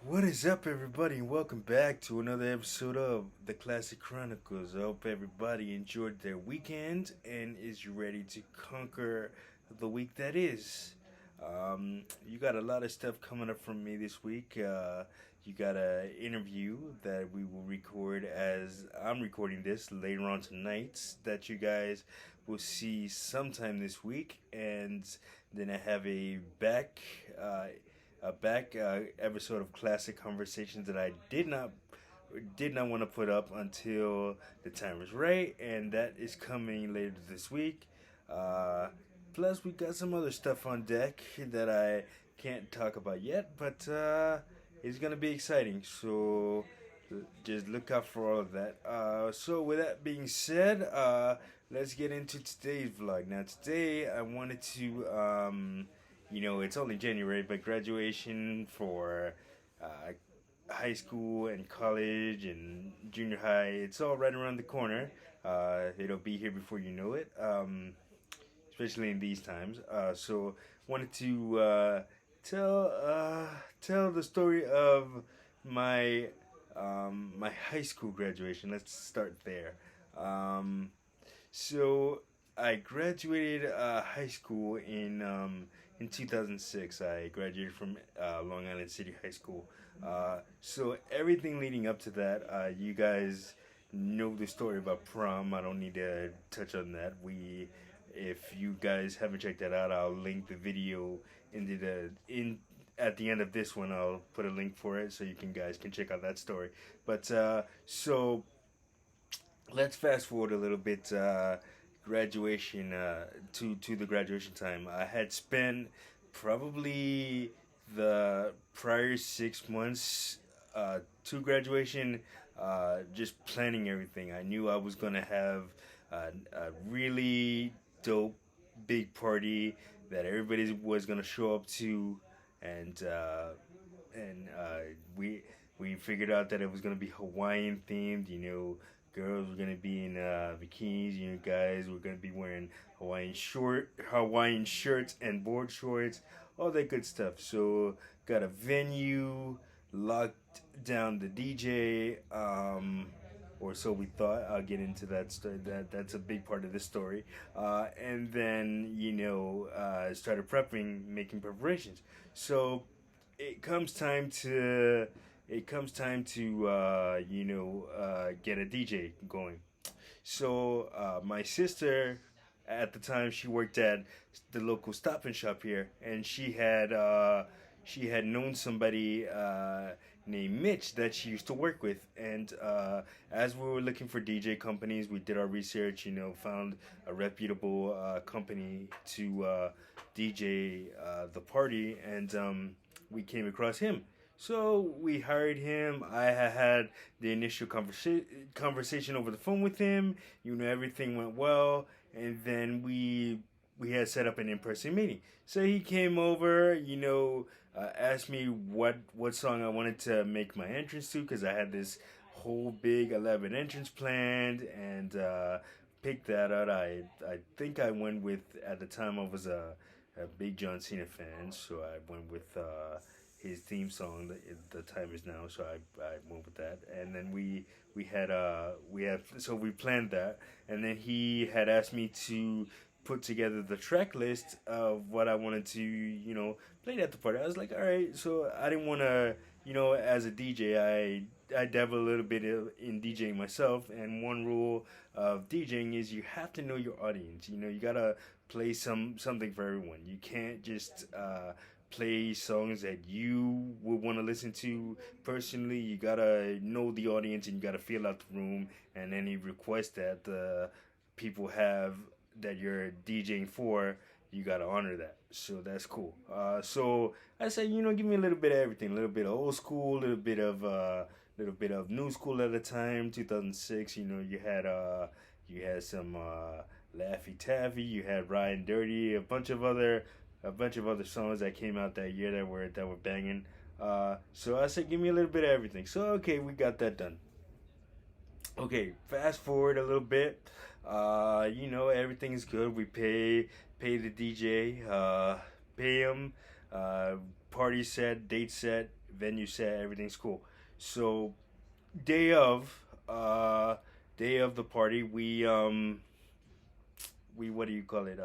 What is up, everybody, and welcome back to another episode of the Classic Chronicles. I hope everybody enjoyed their weekend and is ready to conquer the week that is. You got a lot of stuff coming up from me this week. You got an interview that we will record as I'm recording this later on tonight that you guys will see sometime this week, and then I have uh, a back episode of Classic Conversations that I did not want to put up until the time was right, and that is coming later this week. Uh, Plus, we got some other stuff on deck that I can't talk about yet, but it's gonna be exciting. So just look out for all of that. So with that being said, let's get into today's vlog. Now today I wanted to it's only January, but graduation for uh, high school and college and junior high, it's all right around the corner. It'll be here before you know it, especially in these times. So wanted to tell the story of my my high school graduation. Let's start there. Um, so I graduated high school in 2006. I graduated from Long Island City High School. So everything leading up to that, you guys know the story about prom. I don't need to touch on that. If you guys haven't checked that out, I'll link the video into the in at the end of this one. I'll put a link for it so you guys can check out that story. But so let's fast forward a little bit. Graduation to the graduation time. I had spent probably the prior 6 months to graduation just planning everything. I knew I was gonna have a really dope big party that everybody was gonna show up to, and we figured out that it was gonna be Hawaiian themed. Girls were gonna be in bikinis. Guys were gonna be wearing Hawaiian shirts and board shorts, all that good stuff. So got a venue, locked down the DJ, or so we thought. I'll get into that story. That's a big part of the story. And then started prepping, making preparations. So it comes time to get a DJ going. So my sister, at the time, she worked at the local Stop and Shop here, and she had known somebody named Mitch that she used to work with. And as we were looking for DJ companies, we did our research. Found a reputable company to DJ the party, and we came across him. So we hired him. I had the initial conversation over the phone with him. Everything went well, and then we had set up an in-person meeting. So he came over, asked me what song I wanted to make my entrance to, because I had this whole big elaborate entrance planned, and picked that out. I think I went with, at the time I was a big John Cena fan, so I went with his theme song. The time is now, so I went with that. And then we planned that, and then he had asked me to put together the track list of what I wanted to play at the party. I was like, all right. So I didn't want to, as a DJ, I dabble a little bit in DJing myself, and one rule of DJing is you have to know your audience. You gotta play something for everyone. You can't just play songs that you would want to listen to personally. You gotta know the audience, and you gotta feel out the room, and any request that the people have that you're DJing for, you gotta honor that. So that's cool. So I say, give me a little bit of everything, a little bit of old school, a little bit of new school at the time. 2006, you had some Laffy Taffy, you had Ryan Dirty, a bunch of other songs that came out that year that were banging. So I said, give me a little bit of everything. So okay, we got that done. Okay, fast forward a little bit. Everything is good. We pay the DJ, pay him, party set, date set, venue set, everything's cool. So day of, uh, day of the party, we what do you call it?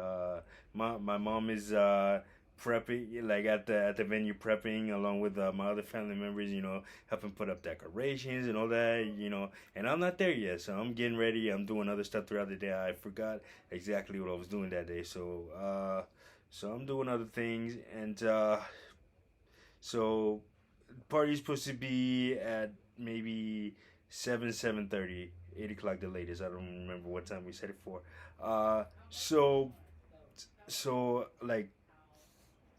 My mom is prepping, like at the venue, prepping along with my other family members. Helping put up decorations and all that. And I'm not there yet, so I'm getting ready. I'm doing other stuff throughout the day. I forgot exactly what I was doing that day, so I'm doing other things, and so party's supposed to be at maybe 7:30, 8 o'clock the latest. I don't remember what time we set it for. So like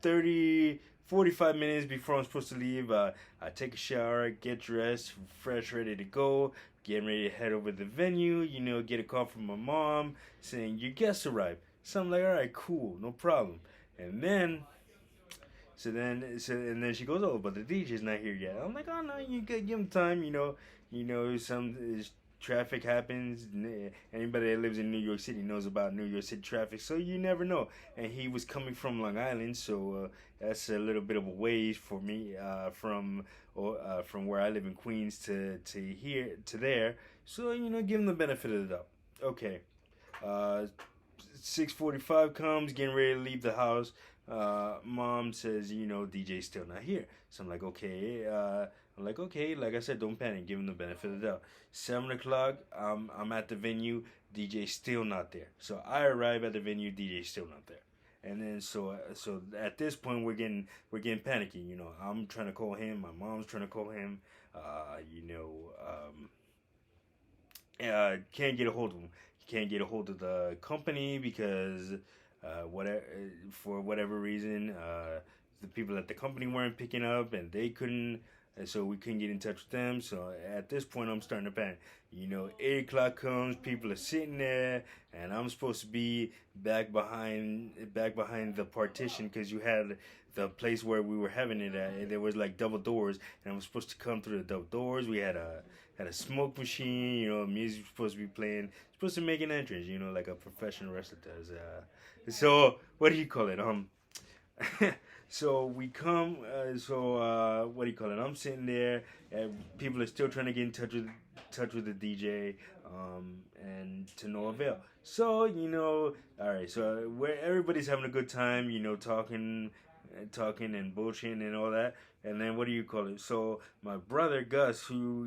30, 45 minutes before I'm supposed to leave, I take a shower, get dressed, fresh, ready to go, getting ready to head over to the venue. Get a call from my mom saying your guests arrived. So I'm like, all right, cool, no problem. And then and then she goes, "Oh, but the DJ's not here yet." I'm like, "Oh no, you could give him time." Some traffic happens. Anybody that lives in New York City knows about New York City traffic, so you never know. And he was coming from Long Island, so that's a little bit of a ways for me from where I live in Queens to here to there. So give him the benefit of the doubt. Okay. Uh, 6:45 comes, getting ready to leave the house. Mom says, DJ's still not here. So I'm like, okay. Like I said, don't panic. Give him the benefit of the doubt. 7 o'clock, I'm at the venue. DJ's still not there. So I arrive at the venue. DJ's still not there. And then so at this point we're getting panicky. I'm trying to call him. My mom's trying to call him. Uh, you know, um, can't get a hold of him. He can't get a hold of the company because whatever for whatever reason, the people at the company weren't picking up, and they couldn't. And so we couldn't get in touch with them. So at this point, I'm starting to panic. 8 o'clock comes, people are sitting there, and I'm supposed to be back behind the partition because you had the place where we were having it at. And there was like double doors, and I was supposed to come through the double doors. We had a smoke machine. Music was supposed to be playing. Supposed to make an entrance. Like a professional wrestler does. So what do you call it? So we come. What do you call it? I'm sitting there, and people are still trying to get in touch with the DJ, and to no avail. So all right. So where everybody's having a good time, talking and bullshitting and all that. And then what do you call it? So my brother Gus, who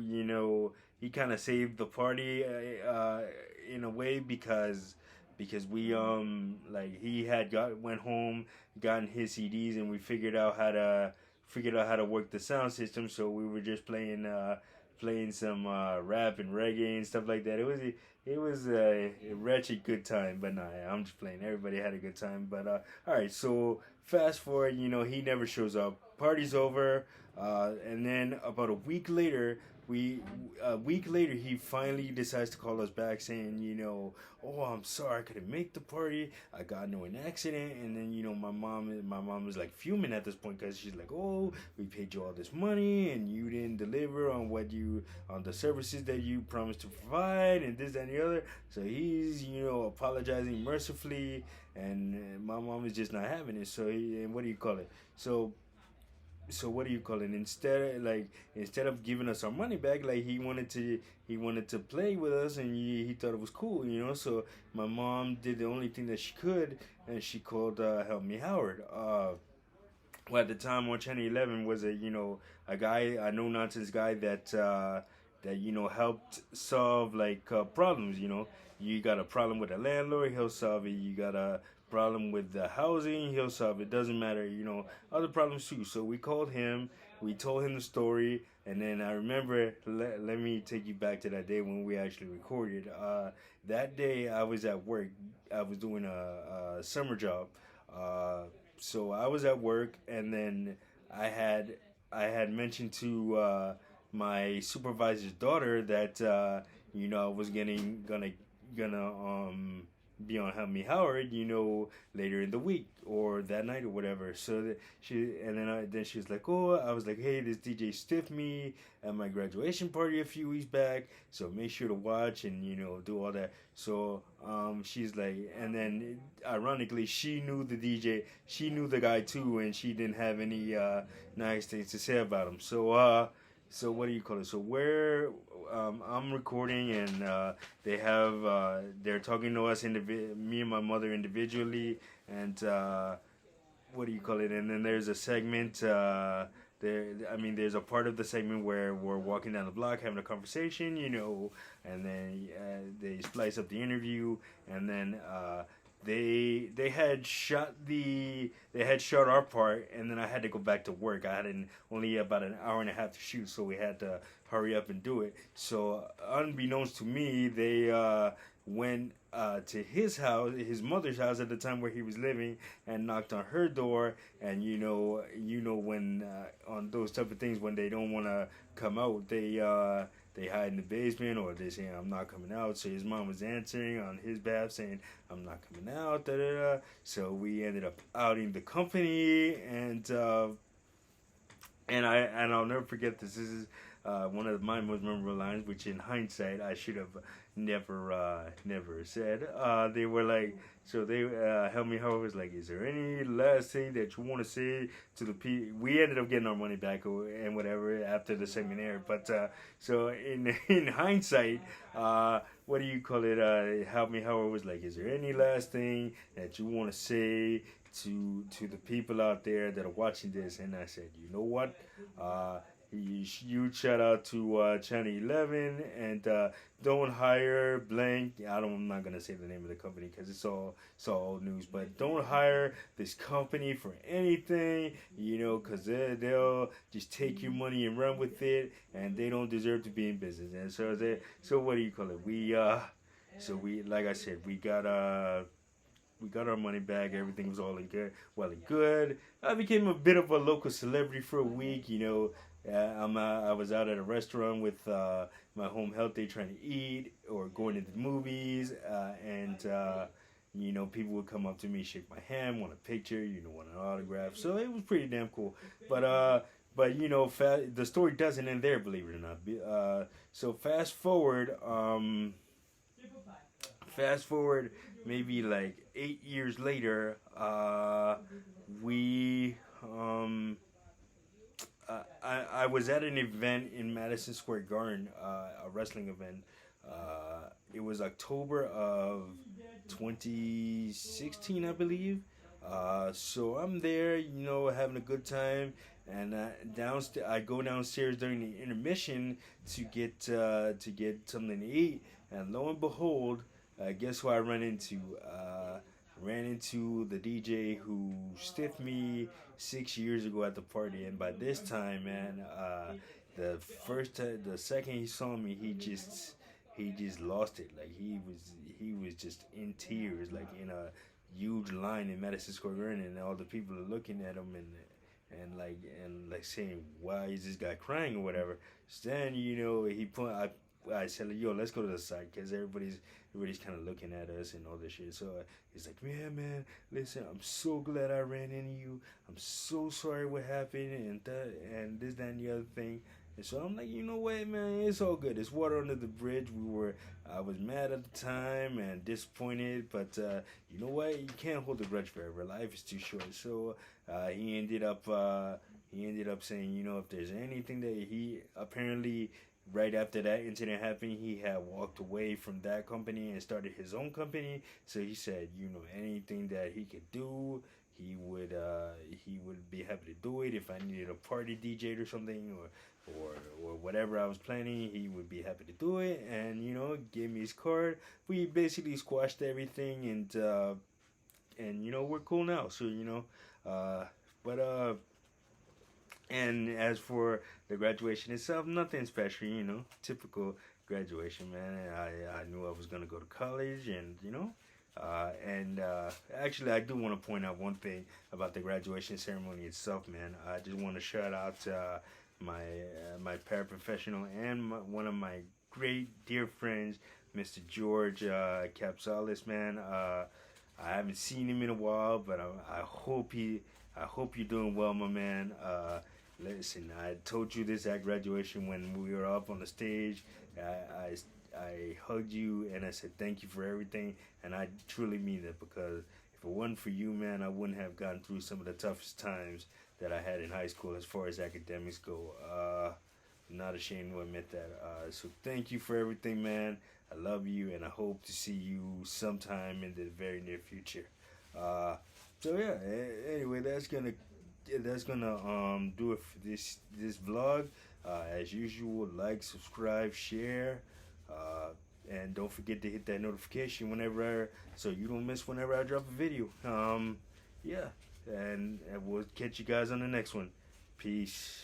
he kind of saved the party in a way because we like he had went home, gotten his CDs, and we figured out how to work the sound system. So we were just playing some rap and reggae and stuff like that. It was a wretched good time, but nah, I'm just playing. Everybody had a good time, but all right. So fast forward, he never shows up. Party's over, and then about a week later, he finally decides to call us back, saying, "Oh, I'm sorry, I couldn't make the party. I got into an accident." And then, my mom was like fuming at this point because she's like, "Oh, we paid you all this money, and you didn't deliver on the services that you promised to provide, and this, that, and the other." So he's, apologizing mercifully, and my mom is just not having it. And what do you call it? So what do you call it? Instead of giving us our money back, like he wanted to play with us, and he thought it was cool. So my mom did the only thing that she could, and she called Help Me Howard. Well, at the time on Channel 11 was a guy, a no nonsense guy that helped solve like problems. You got a problem with a landlord, he'll solve it. You got a problem with the housing, he'll solve it. Doesn't matter. Other problems too. So we called him, we told him the story, and then I remember. Let me take you back to that day when we actually recorded. That day I was at work. I was doing a summer job. Uh, so I was at work, and then I had mentioned to my supervisor's daughter that I was gonna be on Help Me Howard, later in the week or that night or whatever. So that then she was like, oh, I was like, hey, this DJ stiffed me at my graduation party a few weeks back, so make sure to watch and do all that. So she's like, and then ironically, she knew the DJ, she knew the guy too, and she didn't have any nice things to say about him. So what do you call it? So where I'm recording and they're talking to us me and my mother individually, and what do you call it? And then there's a segment. There's a part of the segment where we're walking down the block having a conversation, and then they splice up the interview, and then they had shot our part, and then I had to go back to work. I had only about an hour and a half to shoot, so we had to hurry up and do it. So unbeknownst to me, they went to his house, his mother's house at the time where he was living, and knocked on her door. And when on those type of things, when they don't want to come out, they hide in the basement, or they say I'm not coming out. So his mom was answering on his behalf, saying I'm not coming out. Da da da. So we ended up outing the company, and I'll never forget this. This is one of my most memorable lines, which in hindsight I should have never said. They were like, so they Help Me Howard was like, is there any last thing that you want to say to the people? We ended up getting our money back and whatever after the segment aired. But so in hindsight, what do you call it? Help Me Howard was like, is there any last thing that you want to say to the people out there that are watching this? And I said, you know what? Huge shout out to Channel 11, and don't hire blank. I'm not gonna say the name of the company because it's all old news. But don't hire this company for anything, because they'll just take your money and run with it, and they don't deserve to be in business. And so what do you call it? We like I said, we got our money back. Everything was all in good, well and good. I became a bit of a local celebrity for a week. I was out at a restaurant with my home health day trying to eat or going to the movies, and people would come up to me, shake my hand, want a picture, want an autograph. So it was pretty damn cool. But the story doesn't end there, believe it or not. So fast forward maybe like 8 years later, I was at an event in Madison Square Garden, a wrestling event. It was October of 2016, I believe. So I'm there, having a good time, and I go downstairs during the intermission to get something to eat, and lo and behold, guess who I ran into? Ran into the DJ who stiffed me 6 years ago at the party, and by this time, man, the second he saw me, he just lost it. Like he was just in tears, like in a huge line in Madison Square Garden, and all the people are looking at him and saying, why is this guy crying or whatever. So then I said, yo, let's go to the side, because everybody's kind of looking at us and all this shit. So he's like, man, listen, I'm so glad I ran into you. I'm so sorry what happened and and this, that, and the other thing. And so I'm like, you know what, man, it's all good. It's water under the bridge. I was mad at the time and disappointed, but you know what? You can't hold a grudge forever. Life is too short. So he ended up saying, if there's anything that he apparently, right after that incident happened, he had walked away from that company and started his own company. So he said, anything that he could do, he would be happy to do it. If I needed a party DJ or something, or whatever I was planning, he would be happy to do it. And gave me his card. We basically squashed everything, and we're cool now. So and as for the graduation itself, nothing special, typical graduation, man. I knew I was going to go to college, and actually, I do want to point out one thing about the graduation ceremony itself, man. I just want to shout out my paraprofessional and one of my great dear friends, Mr. George Capsalis, man. I haven't seen him in a while, but I hope you're doing well, my man. Listen, I told you this at graduation when we were up on the stage. I hugged you and I said thank you for everything, and I truly mean it because if it wasn't for you, man, I wouldn't have gotten through some of the toughest times that I had in high school as far as academics go. I'm not ashamed to admit that. So thank you for everything, man. I love you, and I hope to see you sometime in the very near future. Uh, so yeah. Anyway, that's gonna do it for this vlog. As usual, like, subscribe, share, and don't forget to hit that notification so you don't miss whenever I drop a video. Yeah, and we'll catch you guys on the next one. Peace.